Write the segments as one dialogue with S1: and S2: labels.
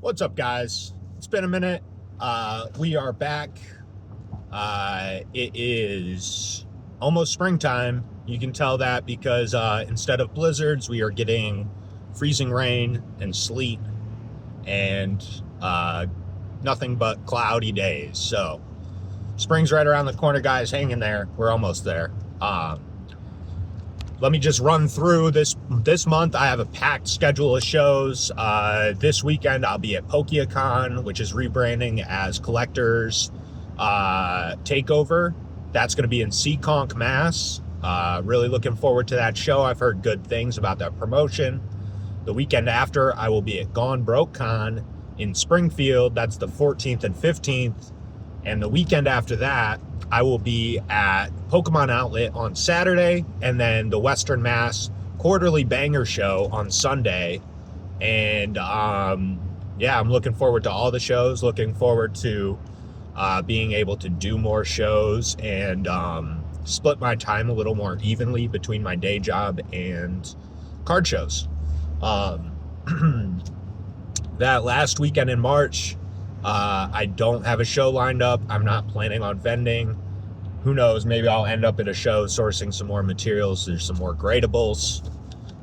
S1: What's up, guys? It's been a minute. We are back. It is almost springtime. You can tell that because instead of blizzards, we are getting freezing rain and sleet and nothing but cloudy days. So spring's right around the corner, guys. Hang in there. We're almost there. Let me just run through this month. I have a packed schedule of shows. This weekend, I'll be at PokeaCon, which is rebranding as Collectors Takeover. That's going to be in Seekonk, Mass. Really looking forward to that show. I've heard good things about that promotion. The weekend after, I will be at Gone Broke Con in Springfield. That's the 14th and 15th. And the weekend after that, I will be at Pokemon Outlet on Saturday, and then the Western Mass Quarterly Banger Show on Sunday. And I'm looking forward to all the shows, looking forward to being able to do more shows and split my time a little more evenly between my day job and card shows. That last weekend in March, I don't have a show lined up. I'm not planning on vending. Who knows? Maybe I'll end up at a show sourcing some more materials. There's some more gradables.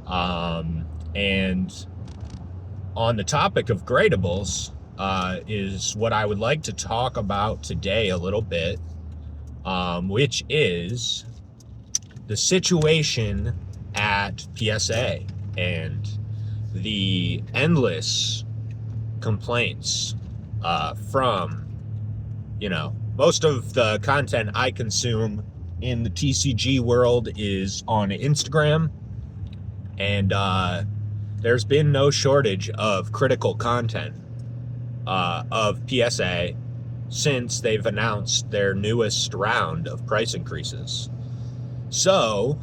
S1: And on the topic of gradables is what I would like to talk about today a little bit, which is the situation at PSA and the endless complaints from, most of the content I consume in the TCG world is on Instagram, and there's been no shortage of critical content of PSA since they've announced their newest round of price increases. So,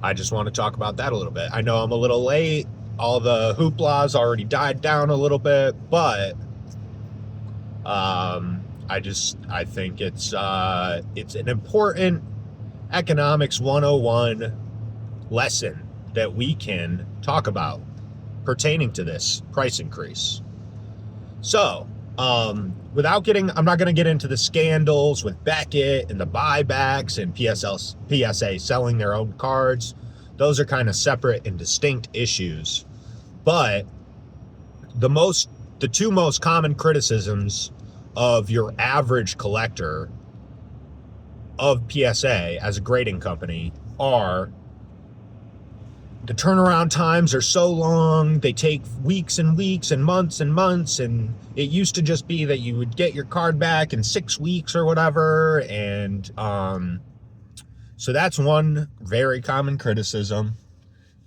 S1: I just want to talk about that a little bit. I know I'm a little late. All the hoopla's already died down a little bit, but I think it's an important economics 101 lesson that we can talk about pertaining to this price increase. So, I'm not going to get into the scandals with Beckett and the buybacks and PSA selling their own cards. Those are kind of separate and distinct issues. But the two most common criticisms of your average collector of PSA as a grading company are the turnaround times are so long, they take weeks and weeks and months, and it used to just be that you would get your card back in 6 weeks or whatever, and so that's one very common criticism.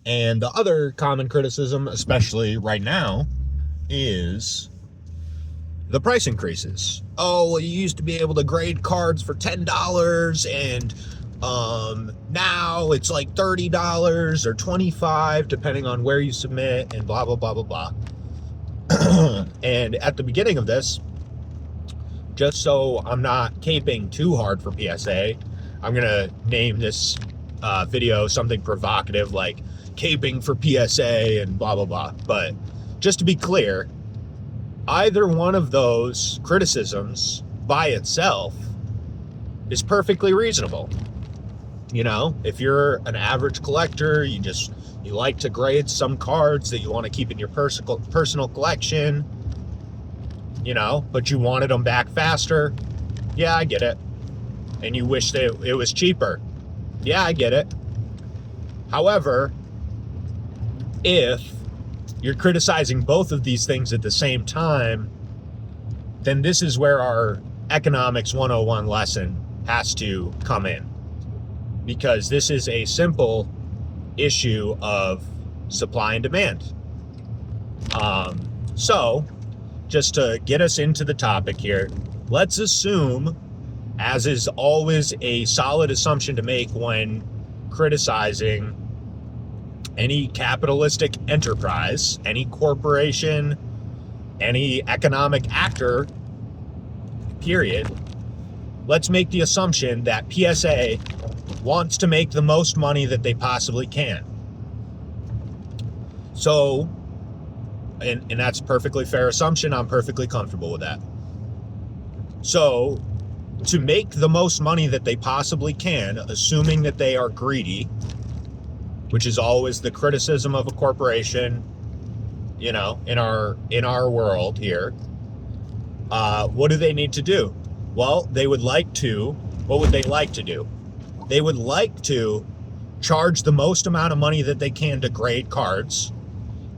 S1: And the other common criticism, especially right now, is the price increases. Oh, well, you used to be able to grade cards for $10, and now it's like $30 or $25, depending on where you submit, and blah, blah, blah, blah, blah. And at the beginning of this, just so I'm not caping too hard for PSA, I'm going to name this video something provocative like caping for PSA and blah, blah, blah. But just to be clear, either one of those criticisms by itself is perfectly reasonable. If you're an average collector, you like to grade some cards that you want to keep in your personal collection, but you wanted them back faster. Yeah, I get it. And you wish that it was cheaper. Yeah, I get it. However, if you're criticizing both of these things at the same time, then this is where our economics 101 lesson has to come in. Because this is a simple issue of supply and demand. So, just to get us into the topic here, let's assume, as is always a solid assumption to make when criticizing any capitalistic enterprise, any corporation, any economic actor, period, let's make the assumption that PSA wants to make the most money that they possibly can. So And that's a perfectly fair assumption. I'm perfectly comfortable with that. So, to make the most money that they possibly can, assuming that they are greedy, which is always the criticism of a corporation, in our world here, what do they need to do? Well, what would they like to do? They would like to charge the most amount of money that they can to grade cards,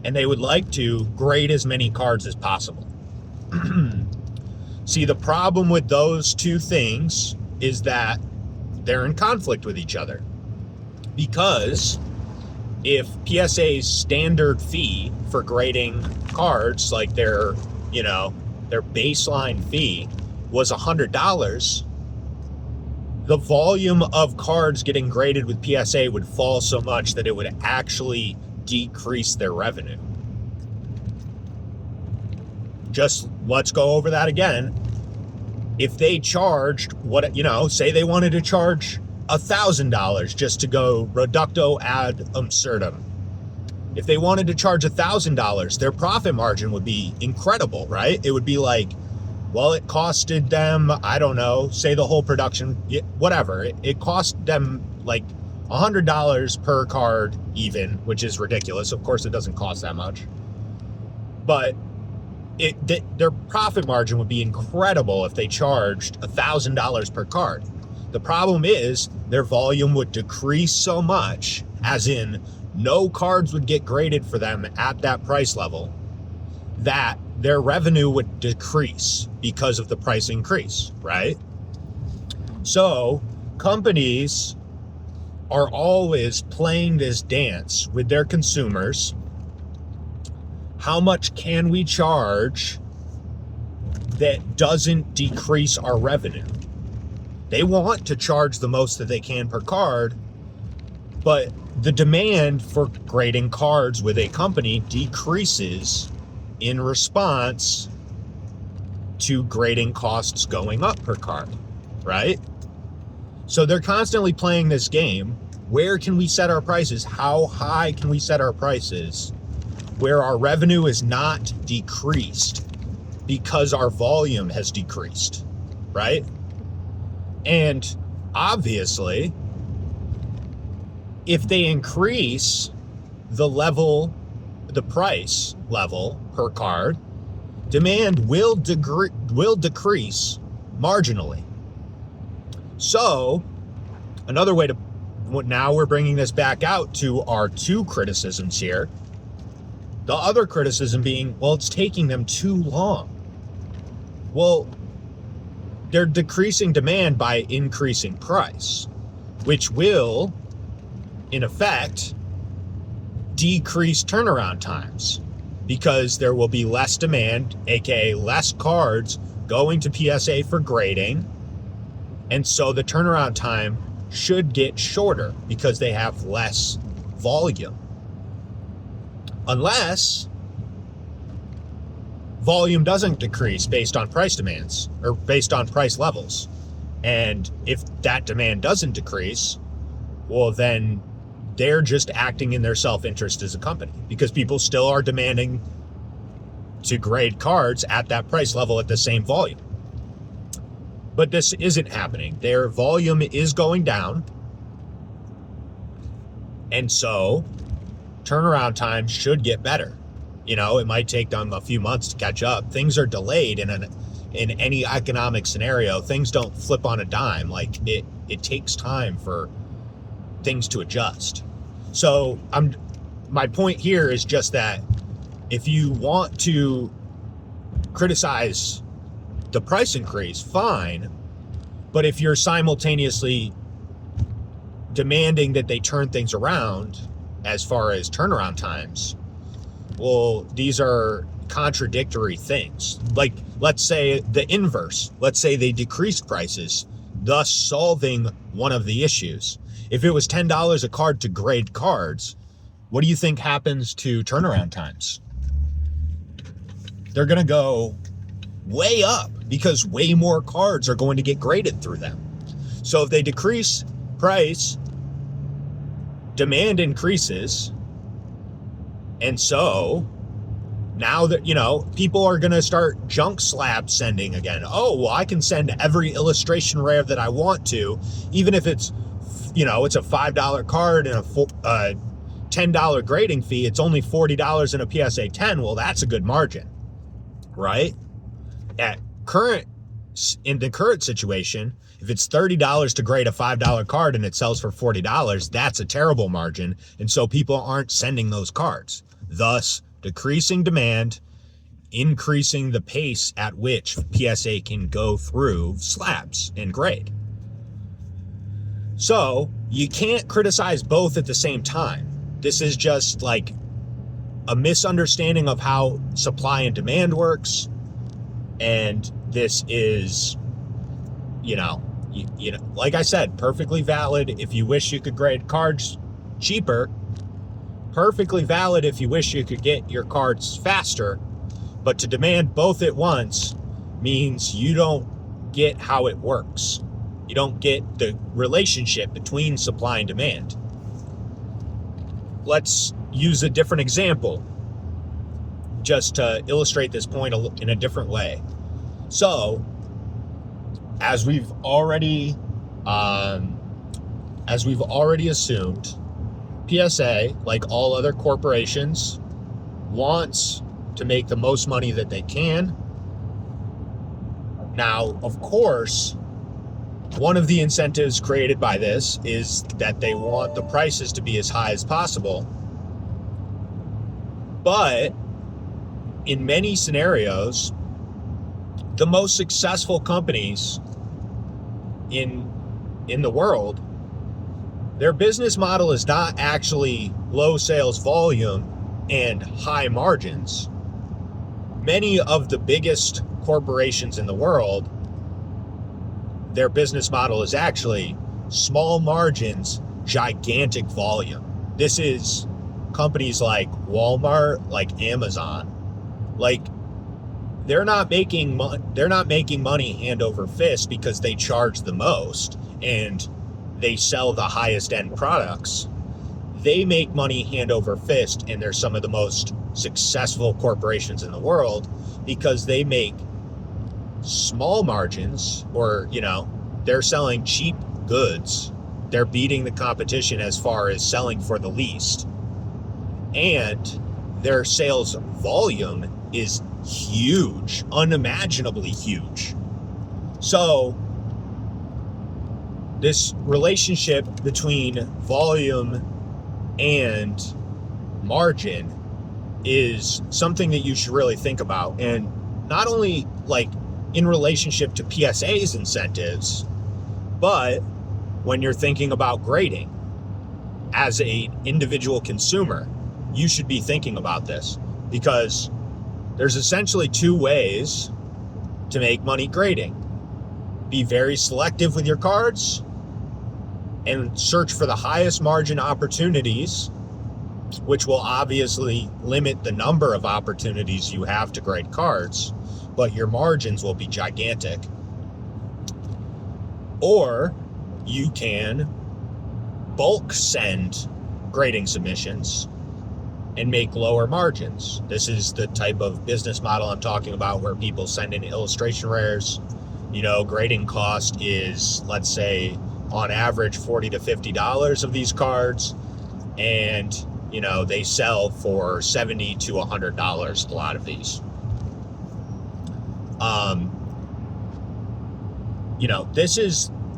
S1: and they would like to grade as many cards as possible. See, the problem with those two things is that they're in conflict with each other. Because if PSA's standard fee for grading cards, like their baseline fee, was $100, the volume of cards getting graded with PSA would fall so much that it would actually decrease their revenue. Just let's go over that again. If they charged say they wanted to charge $1,000 just to go reducto ad absurdum. If they wanted to charge $1,000, their profit margin would be incredible, right? It would be like, well, it costed them, I don't know, say the whole production, whatever. It cost them like $100 per card even, which is ridiculous. Of course, it doesn't cost that much. But their profit margin would be incredible if they charged $1,000 per card. The problem is their volume would decrease so much, as in no cards would get graded for them at that price level, that their revenue would decrease because of the price increase, right? So companies are always playing this dance with their consumers. How much can we charge that doesn't decrease our revenue? They want to charge the most that they can per card, but the demand for grading cards with a company decreases in response to grading costs going up per card, right? So they're constantly playing this game. Where can we set our prices? How high can we set our prices where our revenue is not decreased because our volume has decreased, right? And obviously, if they increase the price level per card, demand will decrease marginally. So, another way now we're bringing this back out to our two criticisms here. The other criticism being, well, it's taking them too long. Well, they're decreasing demand by increasing price, which will, in effect, decrease turnaround times because there will be less demand, aka less cards going to PSA for grading. And so the turnaround time should get shorter because they have less volume. Unless volume doesn't decrease based on price demands or based on price levels. And if that demand doesn't decrease, well, then they're just acting in their self-interest as a company because people still are demanding to grade cards at that price level at the same volume. But this isn't happening. Their volume is going down. And so turnaround time should get better. It might take them a few months to catch up. Things are delayed in any economic scenario. Things don't flip on a dime. Like it takes time for things to adjust. So my point here is just that if you want to criticize the price increase, fine. But if you're simultaneously demanding that they turn things around as far as turnaround times, well, these are contradictory things. Like, let's say the inverse. Let's say they decreased prices, thus solving one of the issues. If it was $10 a card to grade cards, what do you think happens to turnaround times? They're going to go way up because way more cards are going to get graded through them. So if they decrease price, demand increases. And so Now that, people are going to start junk slab sending again. Oh, well, I can send every illustration rare that I want to, even if it's, it's a $5 card and a $10 grading fee. It's only $40 in a PSA 10. Well, that's a good margin, right? In the current situation, if it's $30 to grade a $5 card and it sells for $40, that's a terrible margin. And so people aren't sending those cards, thus decreasing demand, increasing the pace at which PSA can go through slabs and grade. So you can't criticize both at the same time. This is just like a misunderstanding of how supply and demand works. And this is, like I said, perfectly valid if you wish you could grade cards cheaper. Perfectly valid if you wish you could get your cards faster, but to demand both at once means you don't get how it works. You don't get the relationship between supply and demand. Let's use a different example just to illustrate this point in a different way. So, as we've already assumed, PSA, like all other corporations, wants to make the most money that they can. Now, of course, one of the incentives created by this is that they want the prices to be as high as possible. But in many scenarios, the most successful companies in the world, their business model is not actually low sales volume and high margins. Many of the biggest corporations in the world, their business model is actually small margins, gigantic volume. This is companies like Walmart, like Amazon. Like, they're not making money hand over fist because they charge the most and they sell the highest end products. They make money hand over fist, and they're some of the most successful corporations in the world because they make small margins, or, they're selling cheap goods. They're beating the competition as far as selling for the least. And their sales volume is huge, unimaginably huge. So this relationship between volume and margin is something that you should really think about. And not only like in relationship to PSA's incentives, but when you're thinking about grading as an individual consumer, you should be thinking about this, because there's essentially two ways to make money grading. Be very selective with your cards and search for the highest margin opportunities, which will obviously limit the number of opportunities you have to grade cards, but your margins will be gigantic. Or you can bulk send grading submissions and make lower margins. This is the type of business model I'm talking about, where people send in illustration rares. Grading cost is, let's say, on average $40 to $50 of these cards, and they sell for $70 to $100 a lot of these.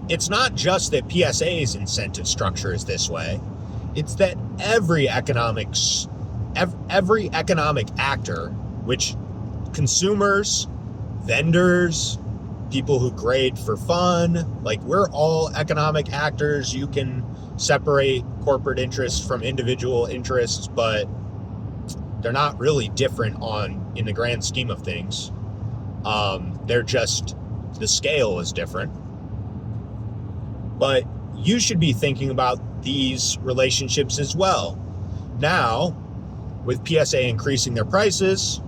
S1: It's not just that PSA's incentive structure is this way. It's that every economic actor, which consumers, vendors, people who grade for fun, like, we're all economic actors. You can separate corporate interests from individual interests, but they're not really different in the grand scheme of things. They're just, the scale is different. But you should be thinking about these relationships as well. Now, with PSA increasing their prices,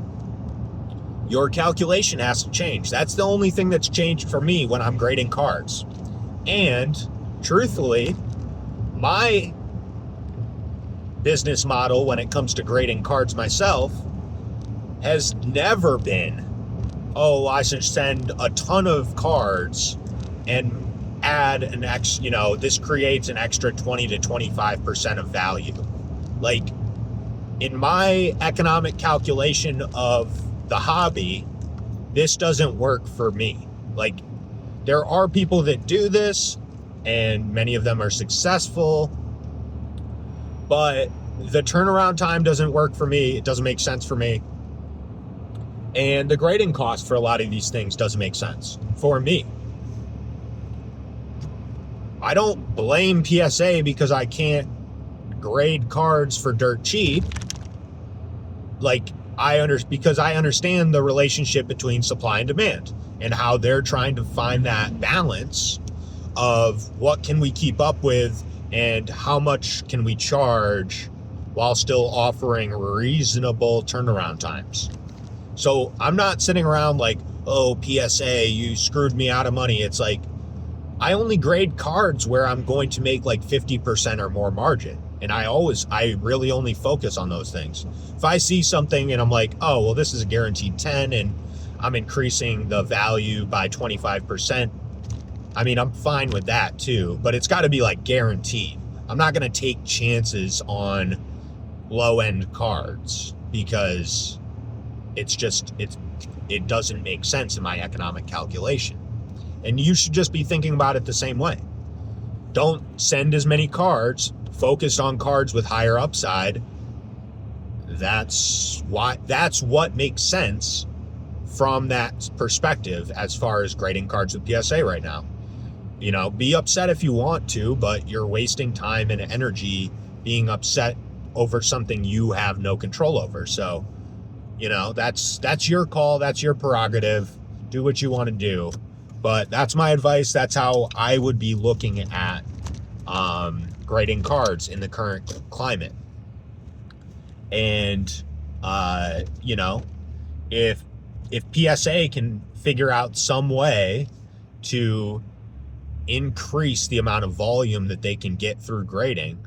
S1: your calculation has to change. That's the only thing that's changed for me when I'm grading cards. And truthfully, my business model when it comes to grading cards myself has never been, oh, I should send a ton of cards and add an this creates an extra 20 to 25% of value. Like, in my economic calculation of the hobby, this doesn't work for me. Like, there are people that do this, and many of them are successful, but the turnaround time doesn't work for me. It doesn't make sense for me. And the grading cost for a lot of these things doesn't make sense for me. I don't blame PSA because I can't grade cards for dirt cheap. Like, because I understand the relationship between supply and demand and how they're trying to find that balance of what can we keep up with and how much can we charge while still offering reasonable turnaround times. So I'm not sitting around like, oh, PSA, you screwed me out of money. It's like, I only grade cards where I'm going to make like 50% or more margin. And I really only focus on those things. If I see something and I'm like, oh, well, this is a guaranteed 10 and I'm increasing the value by 25%, I mean, I'm fine with that too, but it's got to be like guaranteed. I'm not going to take chances on low end cards because it doesn't make sense in my economic calculation. And you should just be thinking about it the same way. Don't send as many cards, focus on cards with higher upside. That's what makes sense from that perspective as far as grading cards with PSA right now. You know, be upset if you want to, but you're wasting time and energy being upset over something you have no control over. So, you know, that's your call, that's your prerogative. Do what you want to do. But that's my advice. That's how I would be looking at grading cards in the current climate. And you know, if PSA can figure out some way to increase the amount of volume that they can get through grading,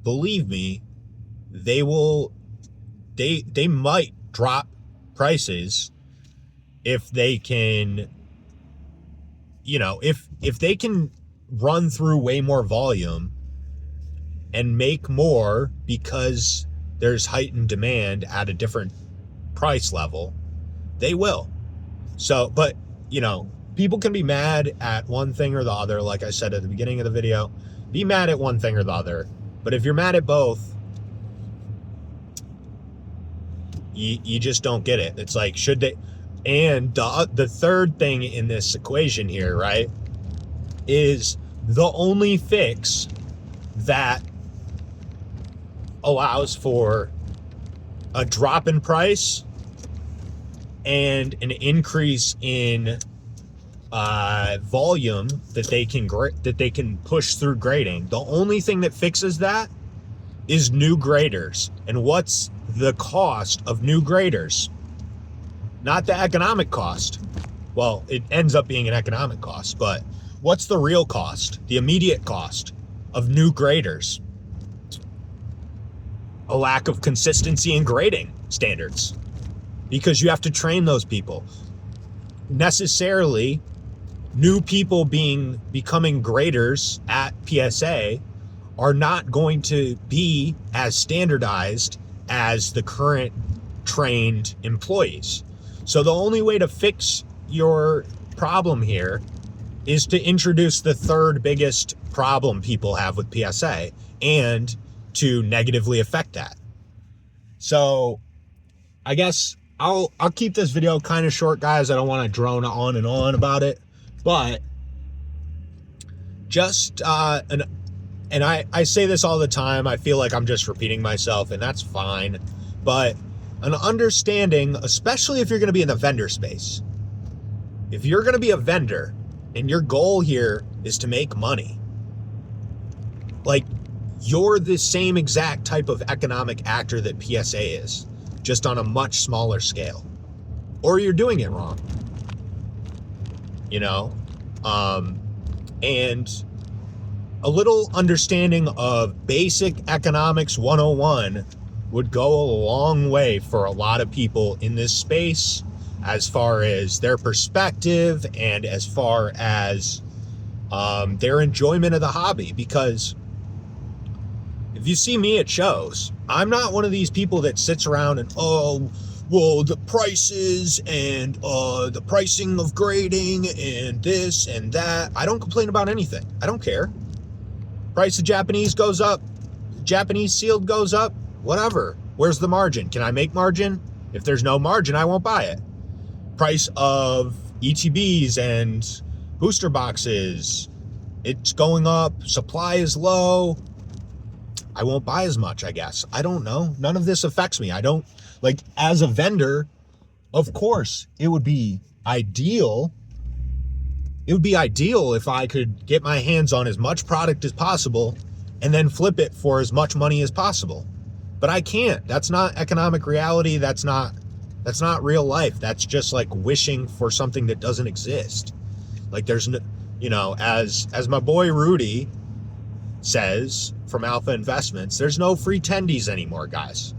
S1: believe me, they might drop prices if they can, you know, if they can run through way more volume and make more because there's heightened demand at a different price level, they will. So, but, you know, people can be mad at one thing or the other. Like I said at the beginning of the video, be mad at one thing or the other. But if you're mad at both, you just don't get it. It's like, should they? And the third thing in this equation here, right, is the only fix that allows for a drop in price and an increase in volume that they can push through grading. The only thing that fixes that is new graders. And what's the cost of new graders? Not the economic cost. Well, it ends up being an economic cost, but what's the real cost? The immediate cost of new graders? A lack of consistency in grading standards, because you have to train those people. Necessarily, new people becoming graders at PSA are not going to be as standardized as the current trained employees. So the only way to fix your problem here is to introduce the third biggest problem people have with PSA and to negatively affect that. So I guess I'll keep this video kind of short, guys. I don't want to drone on and on about it, but just and I say this all the time. I feel like I'm just repeating myself, and that's fine. But an understanding, especially if you're going to be in the vendor space, if you're going to be a vendor and your goal here is to make money, like, you're the same exact type of economic actor that PSA is, just on a much smaller scale, or you're doing it wrong, you know? And a little understanding of basic economics 101 would go a long way for a lot of people in this space as far as their perspective and as far as their enjoyment of the hobby. Because if you see me at shows, I'm not one of these people that sits around and, oh, well, the prices and the pricing of grading and this and that. I don't complain about anything. I don't care. Price of Japanese goes up. Japanese sealed goes up. Whatever. Where's the margin? Can I make margin? If there's no margin, I won't buy it. Price of ETBs and booster boxes, it's going up. Supply is low. I won't buy as much, I guess. I don't know. None of this affects me. I don't, like, as a vendor, of course, it would be ideal. It would be ideal if I could get my hands on as much product as possible and then flip it for as much money as possible. But I can't. That's not economic reality. That's not real life. That's just like wishing for something that doesn't exist. Like, there's no, you know, as my boy Rudy says from Alpha Investments, there's no free tendies anymore, guys.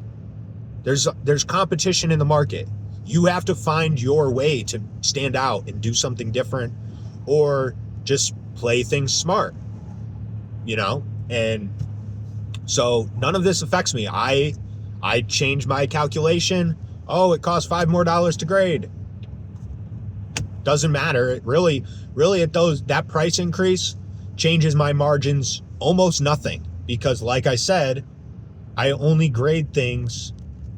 S1: There's competition in the market. You have to find your way to stand out and do something different, or just play things smart, you know? And so none of this affects me. I change my calculation. Oh, it costs $5 more to grade. Doesn't matter. It really that price increase changes my margins almost nothing, because like I said, I only grade things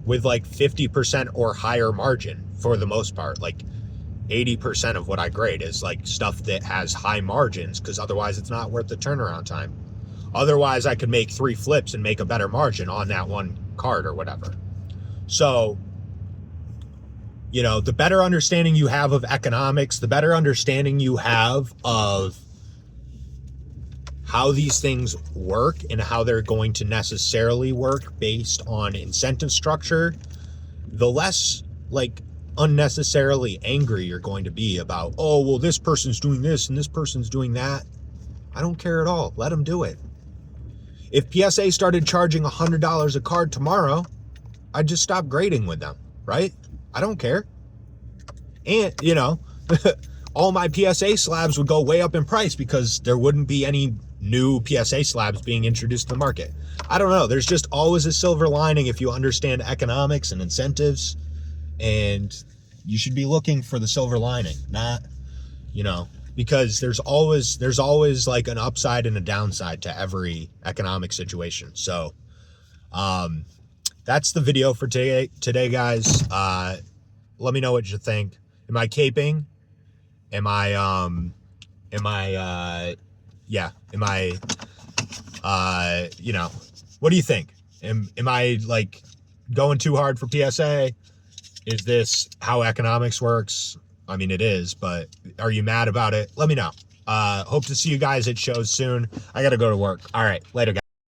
S1: with like 50% or higher margin for the most part. Like 80% of what I grade is like stuff that has high margins, because otherwise it's not worth the turnaround time. Otherwise I could make 3 flips and make a better margin on that one card or whatever. So, you know, the better understanding you have of economics, the better understanding you have of how these things work and how they're going to necessarily work based on incentive structure, the less like unnecessarily angry you're going to be about, oh, well, this person's doing this and this person's doing that. I don't care at all. Let them do it. If PSA started charging $100 a card tomorrow, I'd just stop grading with them, right? I don't care. And, you know, all my PSA slabs would go way up in price because there wouldn't be any new PSA slabs being introduced to the market. I don't know. There's just always a silver lining if you understand economics and incentives, and you should be looking for the silver lining, not, you know, because there's always like an upside and a downside to every economic situation. So, that's the video for today, guys. Let me know what you think. Am I caping? Am I, you know, what do you think? Am I like going too hard for PSA? Is this how economics works? I mean, it is, but are you mad about it? Let me know. Hope to see you guys at shows soon. I got to go to work. All right. Later, guys.